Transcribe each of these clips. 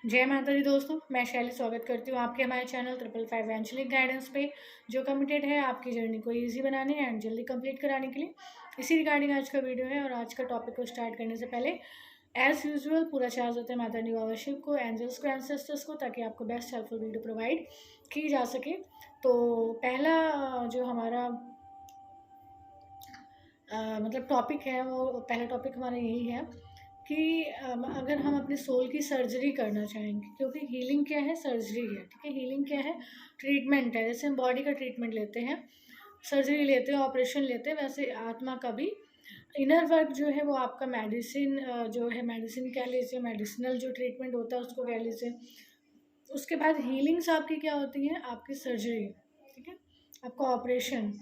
जय माता दी दोस्तों, मैं शैली स्वागत करती हूँ आपके हमारे चैनल 555 एंजलिक गाइडेंस पे, जो कमिटेड है आपकी जर्नी को इजी बनाने एंड जल्दी कंप्लीट कराने के लिए। इसी रिगार्डिंग आज का वीडियो है। और आज का टॉपिक को स्टार्ट करने से पहले एज यूजुअल पूरा चार्ज होता है माता रानी बाबा शिव को, एंजल्स को, एंसेस्टर्स को, ताकि आपको बेस्ट हेल्पफुल वीडियो प्रोवाइड की जा सके। तो पहला जो हमारा मतलब टॉपिक है, वो पहला टॉपिक हमारा यही है कि अगर हम अपने सोल की सर्जरी करना चाहेंगे, क्योंकि हीलिंग क्या है, सर्जरी है। ठीक है, हीलिंग क्या है, ट्रीटमेंट है। जैसे हम बॉडी का ट्रीटमेंट लेते हैं, सर्जरी लेते हैं, ऑपरेशन लेते हैं, वैसे आत्मा का भी इनर वर्क जो है वो आपका मेडिसिन जो है, मेडिसिन कह लीजिए, मेडिसिनल जो ट्रीटमेंट होता है उसको कह लीजिए। उसके बाद हीलिंग्स आपकी क्या होती हैं, आपकी सर्जरी। ठीक है, आपका ऑपरेशन।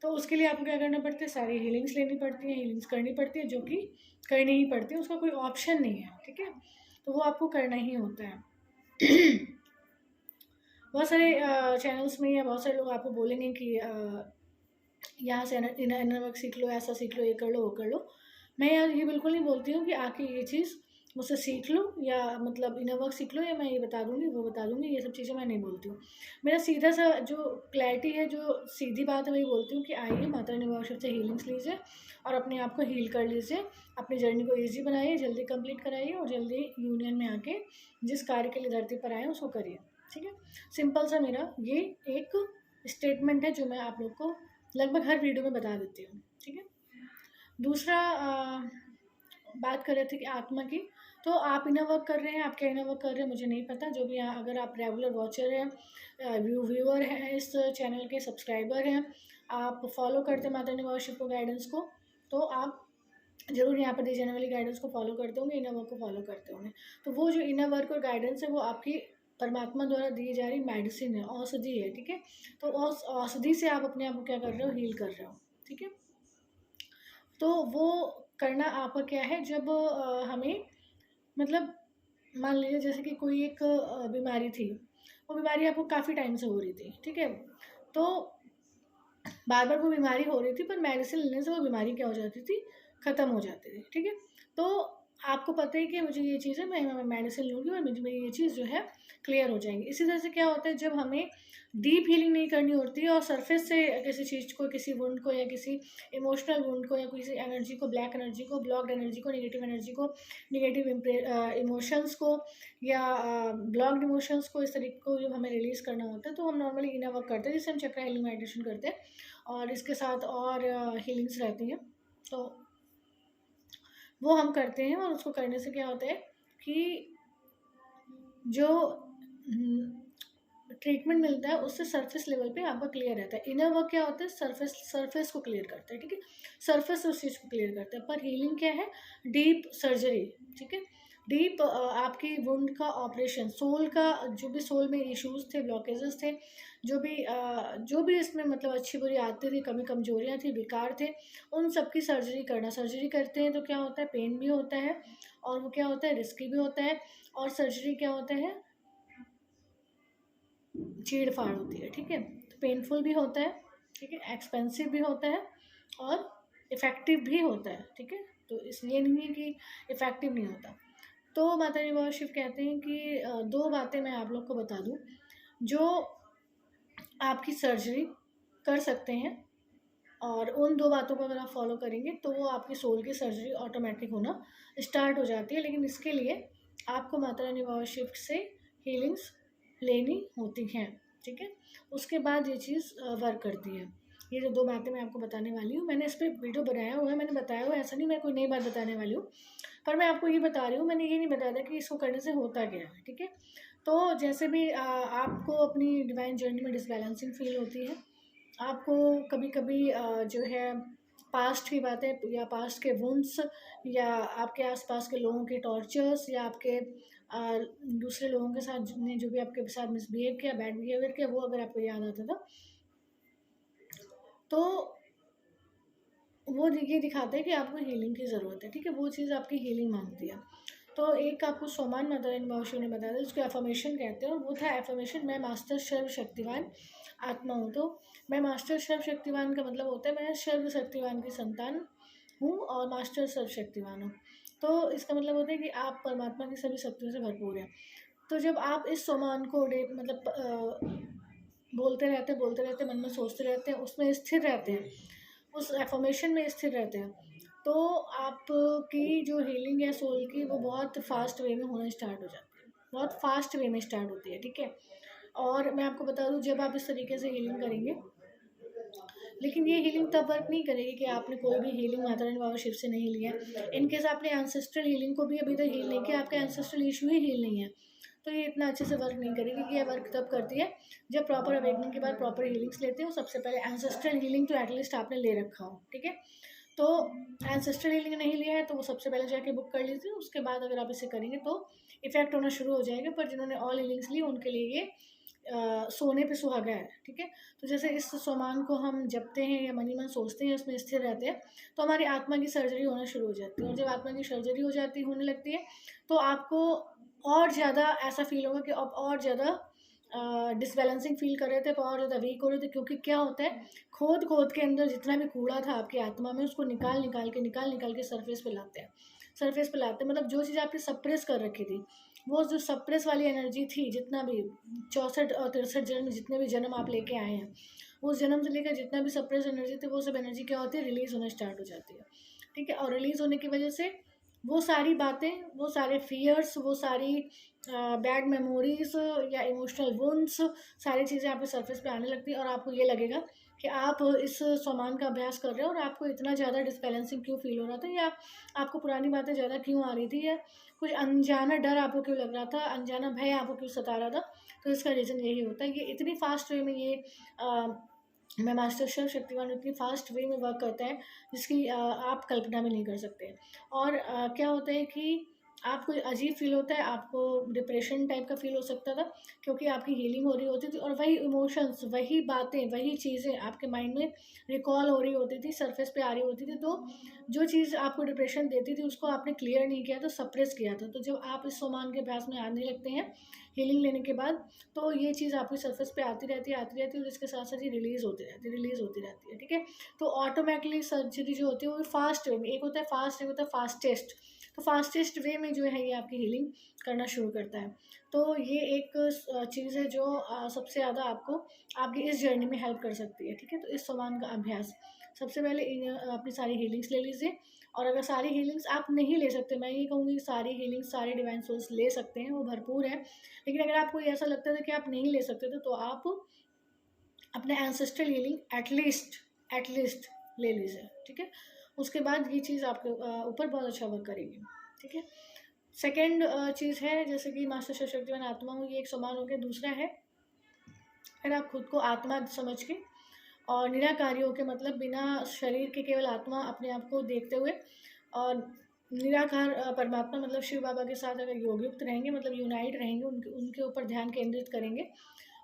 तो उसके लिए आपको क्या करना पड़ता है, सारी हीलिंग्स लेनी पड़ती हैं, हीलिंग्स करनी पड़ती है, जो कि करनी ही पड़ती है, उसका कोई ऑप्शन नहीं है। ठीक है, तो वो आपको करना ही होता है। बहुत सारे चैनल्स में या बहुत सारे लोग आपको बोलेंगे कि यहाँ से इनर वर्क सीख लो, ऐसा सीख लो, ये कर लो, वो कर लो। मैं यार ये बिल्कुल नहीं बोलती हूँ कि आके ये चीज़ मुझसे सीख लो, या मतलब इनर वर्क सीख लो, या मैं ये बता दूँगी वो बता दूँगी, ये सब चीज़ें मैं नहीं बोलती हूँ। मेरा सीधा सा जो क्लैरिटी है, जो सीधी बात है, वही बोलती हूँ कि आइए माता रानी बाबा शिव से हीलिंग्स लीजिए और अपने आप को हील कर लीजिए, अपनी जर्नी को ईजी बनाइए, जल्दी कंप्लीट कराइए और जल्दी यूनियन में आके जिस कार्य के लिए धरती पर आए उसको करिए। ठीक है, सिंपल सा मेरा ये एक स्टेटमेंट है जो मैं आप लोग को लगभग हर वीडियो में बता देती हूँ। ठीक है, दूसरा बात कर रहे थे कि आत्मा की। तो आप इनर वर्क कर रहे हैं, आप क्या इनर वर्क कर रहे हैं मुझे नहीं पता। जो भी अगर आप रेगुलर वॉचर हैं, व्यूअर हैं, इस चैनल के सब्सक्राइबर हैं, आप फॉलो करते हैं माता रानी बाबा शिव को गाइडेंस को, तो आप ज़रूर यहाँ पर दी जाने वाली गाइडेंस को फॉलो करते होंगे, इनर वर्क को फॉलो करते होंगे। तो वो जो इनर वर्क और गाइडेंस है वो आपकी परमात्मा द्वारा दी जा रही मेडिसिन है, औषधि है। ठीक है, तो औषधि से आप अपने आप को क्या कर रहे हो, हील कर रहे हो। ठीक है, तो वो करना आपका क्या है, जब हमें मतलब मान लीजिए जैसे कि कोई एक बीमारी थी, वो बीमारी आपको काफ़ी टाइम से हो रही थी। ठीक है, तो बार बार वो बीमारी हो रही थी, पर मेडिसिन लेने से वो बीमारी क्या हो जाती थी, ख़त्म हो जाती थी। ठीक है, तो आपको पता है कि मुझे ये चीज़ है, मैं मेडिसिन लूँगी और मुझे मेरी ये चीज़ जो है क्लियर हो जाएंगी। इसी तरह से क्या होता है, जब हमें डीप हीलिंग नहीं करनी होती है और सरफेस से किसी चीज़ को, किसी वुंड को, या किसी इमोशनल वुंड को, या किसी एनर्जी को, ब्लैक एनर्जी को, ब्लॉक्ड एनर्जी को, नेगेटिव एनर्जी को, नेगेटिव इमोशंस को, या ब्लॉक्ड इमोशंस को, इस तरीके को जब हमें रिलीज़ करना होता है, तो हम नॉर्मली इनर वर्क करते हैं, जिसे हम चक्रा हीलिंग मेडिटेशन करते हैं, और इसके साथ और हीलिंग्स रहती हैं। तो वो हम करते हैं, और उसको करने से क्या होता है कि जो ट्रीटमेंट मिलता है उससे सरफेस लेवल पे आपका क्लियर रहता है। इनर वर्क क्या होता है, सरफेस को क्लियर करता है। ठीक है, सरफेस उस चीज़ को क्लियर करता है। पर हीलिंग क्या है, डीप सर्जरी। ठीक है, डीप आपकी वुंड का ऑपरेशन, सोल का, जो भी सोल में इश्यूज थे, ब्लॉकेजेस थे, जो भी इसमें मतलब अच्छी बुरी आदतें थी, कमी कमजोरियाँ थी, विकार थे, उन सब की सर्जरी करना। सर्जरी करते हैं तो क्या होता है, पेन भी होता है, और वो क्या होता है, रिस्की भी होता है। और सर्जरी क्या होता है, चीड़ फाड़ होती है। ठीक है, तो पेनफुल भी होता है, ठीक है, एक्सपेंसिव भी होता है, और इफ़ेक्टिव भी होता है। ठीक है, तो इसलिए नहीं है कि इफ़ेक्टिव नहीं होता। तो माता रानी बाबा शिव कहते हैं कि दो बातें मैं आप लोग को बता दूं जो आपकी सर्जरी कर सकते हैं, और उन दो बातों को अगर आप फॉलो करेंगे तो वो आपकी सोल की सर्जरी ऑटोमेटिक होना स्टार्ट हो जाती है। लेकिन इसके लिए आपको माता रानी बाबा शिव से हीलिंग्स लेनी होती हैं। ठीक है, उसके बाद ये चीज़ वर्क करती है। ये जो दो बातें मैं आपको बताने वाली हूँ, मैंने इस पर वीडियो बनाया हुआ है, मैंने बताया हुआ है, ऐसा नहीं मैं कोई नई बात बताने वाली हूँ, पर मैं आपको ये बता रही हूँ। मैंने ये नहीं बताया था कि इसको करने से होता क्या है। ठीक है, तो जैसे भी आपको अपनी डिवाइन जर्नी में डिसबैलेंसिंग फील होती है, आपको कभी कभी जो है पास्ट की बातें, या पास्ट के वुंड्स, या आपके आसपास के लोगों के टॉर्चर्स, या आपके दूसरे लोगों के साथ जिनने जो भी आपके साथ मिसबिहेव किया, बैड बिहेवियर किया, वो अगर आपको याद आता था, तो वो ये दिखाता है कि आपको हीलिंग की ज़रूरत है। ठीक है, वो चीज़ आपकी हीलिंग मांगती है। तो एक आपको सोमान माता रानी बाबा शिव ने बताया था, जिसको एफर्मेशन कहते हैं, और वो था एफर्मेशन, मैं मास्टर सर्वशक्तिवान आत्मा हूँ। तो मैं मास्टर सर्वशक्तिवान का मतलब होता है मैं सर्वशक्तिवान की संतान हूँ, और मास्टर सर्वशक्तिवान हूँ। तो इसका मतलब होता है कि आप परमात्मा की सभी शक्तियों से भरपूर हैं। तो जब आप इस सोमान को बोलते रहते मन में सोचते रहते हैं, उसमें स्थिर रहते हैं, उस एफर्मेशन में स्थिर रहते हैं, तो आपकी जो हीलिंग है सोल की वो बहुत फास्ट वे में होना स्टार्ट हो जाती है, बहुत फास्ट वे में स्टार्ट होती है, ठीक है। और मैं आपको बता दूं, जब आप इस तरीके से हीलिंग करेंगे, लेकिन ये हीलिंग तब वर्क नहीं करेगी कि आपने कोई भी हीलिंग माता रानी बाबा शिव से नहीं लिया। इनकेस आपने एंसेस्ट्रल हीलिंग को भी अभी तक हील नहीं किया, आपका एंसेस्ट्रल इशू ही हील नहीं है, तो ये इतना अच्छे से वर्क नहीं करेगी। कि ये वर्क तब करती है जब प्रॉपर अवेकनिंग के बाद प्रॉपर हीलिंग्स लेते हो। सबसे पहले एंसेस्ट्रल हीलिंग तो एटलीस्ट आपने ले रखा हो, ठीक है। तो एंसेस्ट्रल हीलिंग नहीं लिया है तो वो सबसे पहले जाके बुक कर लीजिए। उसके बाद अगर आप इसे करेंगे तो इफेक्ट होना शुरू हो जाएगा। पर जिन्होंने ऑल हीलिंग्स ली उनके लिए ये सोने पे सुहागा है, ठीक है। तो जैसे इस सोमान को हम जपते हैं या मनी मन सोचते हैं, उसमें स्थिर रहते हैं, तो हमारी आत्मा की सर्जरी होना शुरू हो जाती है। और जब आत्मा की सर्जरी होने लगती है, तो आपको और ज़्यादा ऐसा फील होगा कि अब और ज़्यादा डिसबैलेंसिंग फील कर रहे थे, और ज़्यादा वीक हो रहे थे। क्योंकि क्या होता है, खोद खोद के अंदर जितना भी कूड़ा था आपकी आत्मा में, उसको निकाल निकाल के सरफेस पे लाते हैं। सरफेस पे लाते हैं मतलब जो चीज़ आपने सप्रेस कर रखी थी, वो जो सप्रेस वाली एनर्जी थी, जितना भी 64 और 63 जन्म, जितने भी जन्म आप लेके आए हैं, उस जन्म से लेकर जितना भी सप्रेस एनर्जी थी, वो सब एनर्जी क्या होती है, रिलीज़ होना स्टार्ट हो जाती है, ठीक है। और रिलीज़ होने की वजह से वो सारी बातें, वो सारे फियर्स, वो सारी बैड मेमोरीज या इमोशनल वुंड्स, सारी चीज़ें आपके सरफेस पे आने लगती हैं। और आपको ये लगेगा कि आप इस सोमान का अभ्यास कर रहे हो और आपको इतना ज़्यादा डिसबैलेंसिंग क्यों फील हो रहा था, या आपको पुरानी बातें ज़्यादा क्यों आ रही थी, या कुछ अनजाना डर आपको क्यों लग रहा था, अनजाना भय आपको क्यों सता रहा था। तो इसका रीज़न यही होता है। ये इतनी फास्ट वे में ये मैं मास्टर शेफ शक्तिमान इतनी फास्ट वे में वर्क करता है जिसकी आप कल्पना भी नहीं कर सकते। और क्या होता है कि आपको अजीब फील होता है, आपको डिप्रेशन टाइप का फील हो सकता था, क्योंकि आपकी हीलिंग हो रही होती थी और वही इमोशंस, वही बातें, वही चीज़ें आपके माइंड में रिकॉल हो रही होती थी, सरफेस पे आ रही होती थी। तो जो चीज़ आपको डिप्रेशन देती थी उसको आपने क्लियर नहीं किया, तो सप्रेस किया था। तो जब आप इस सोमान के अभ्यास में आने लगते हैं हीलिंग लेने के बाद, तो ये चीज़ आपकी सरफेस पे आती रहती है और इसके साथ साथ ये रिलीज़ होती रहती है, ठीक है। तो ऑटोमेटिकली सर्जरी जो होती है वो फास्ट वे में, एक होता है फास्ट, एक होता है फास्टेस्ट। तो फास्टेस्ट वे में जो है ये आपकी हीलिंग करना शुरू करता है। तो ये एक चीज़ है जो सबसे ज़्यादा आपको आपकी इस जर्नी में हेल्प कर सकती है, ठीक है। तो इस सोमान का अभ्यास सबसे पहले अपनी सारी हीलिंग्स ले लीजिए। और अगर सारी हीलिंग्स आप नहीं ले सकते, मैं ये कहूँगी सारी हीलिंग्स सारे डिवाइन सोल्स ले सकते हैं, वो भरपूर है। लेकिन अगर आपको ऐसा लगता था कि आप नहीं ले सकते थे, तो आप अपने एंसेस्ट्रल हीलिंग एटलीस्ट ले लीजिए, ठीक है। उसके बाद ये चीज़ आपके ऊपर बहुत अच्छा वर्क करेगी, ठीक है। सेकेंड चीज़ है, जैसे कि मास्टर शक्तिवान आत्मा हूँ, ये एक समान हो गया। दूसरा है, अगर आप खुद को आत्मा समझ के और निराकारी हो के, मतलब बिना शरीर के केवल आत्मा अपने आप को देखते हुए, और निराकार परमात्मा मतलब शिव बाबा के साथ अगर योगयुक्त रहेंगे, मतलब यूनाइट रहेंगे, उनके उनके ऊपर ध्यान केंद्रित करेंगे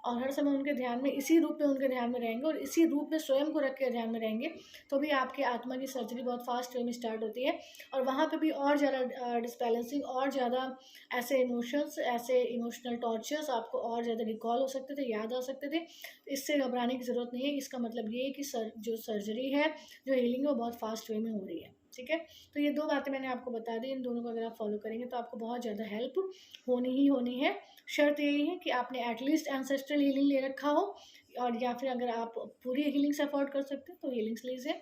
और हर समय उनके ध्यान में, इसी रूप में उनके ध्यान में रहेंगे और इसी रूप में स्वयं को रख के ध्यान में रहेंगे, तो भी आपके आत्मा की सर्जरी बहुत फास्ट वे में स्टार्ट होती है। और वहाँ पे भी और ज़्यादा डिसबैलेंसिंग, और ज़्यादा ऐसे इमोशंस, ऐसे इमोशनल टॉर्चर्स आपको और ज़्यादा रिकॉल हो सकते थे, याद आ सकते थे। इससे घबराने की ज़रूरत नहीं है। इसका मतलब ये है कि जो सर्जरी है, जो हीलिंग है, वो बहुत फास्ट वे में हो रही है, ठीक है। तो ये दो बातें मैंने आपको बता दी, इन दोनों को अगर आप फॉलो करेंगे तो आपको बहुत ज़्यादा हेल्प होनी है। शर्त यही है कि आपने एटलीस्ट एंसेस्ट्रल हीलिंग ले रखा हो, और या फिर अगर आप पूरी हीलिंग्स अफोर्ड कर सकते हैं तो हीलिंग्स लीजिए।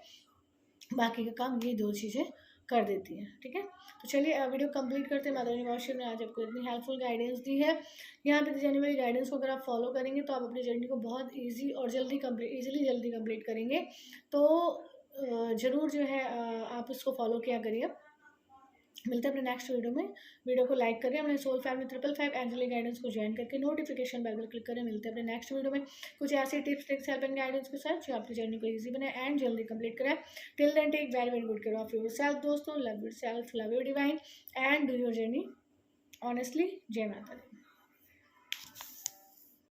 बाकी का काम ये दो चीज़ें कर देती हैं, ठीक है। तो चलिए वीडियो कंप्लीट करते हैं। माता रानी वाशर ने आज आपको इतनी हेल्पफुल गाइडेंस दी है। यहाँ पे दी जाने वाली गाइडेंस को अगर आप फॉलो करेंगे तो आप अपनी जर्नी को बहुत ईजी और जल्दी कंप्लीट करेंगे। तो ज़रूर जो है आप इसको फॉलो किया करिए। मिलते हैं अपने नेक्स्ट वीडियो में। वीडियो को लाइक करें, अपने सोल फैमिली 555 एंजलिक गाइडेंस को ज्वाइन करके नोटिफिकेशन बेल पर क्लिक करें। मिलते हैं अपने नेक्स्ट वीडियो में कुछ ऐसे tips tricks help and guidance के साथ जो आपकी जर्नी को इजी बनाए एंड जल्दी कंप्लीट करें। Till then take very very good care of yourself दोस्तों। Love yourself, love your divine and do your journey honestly. जय माता दी।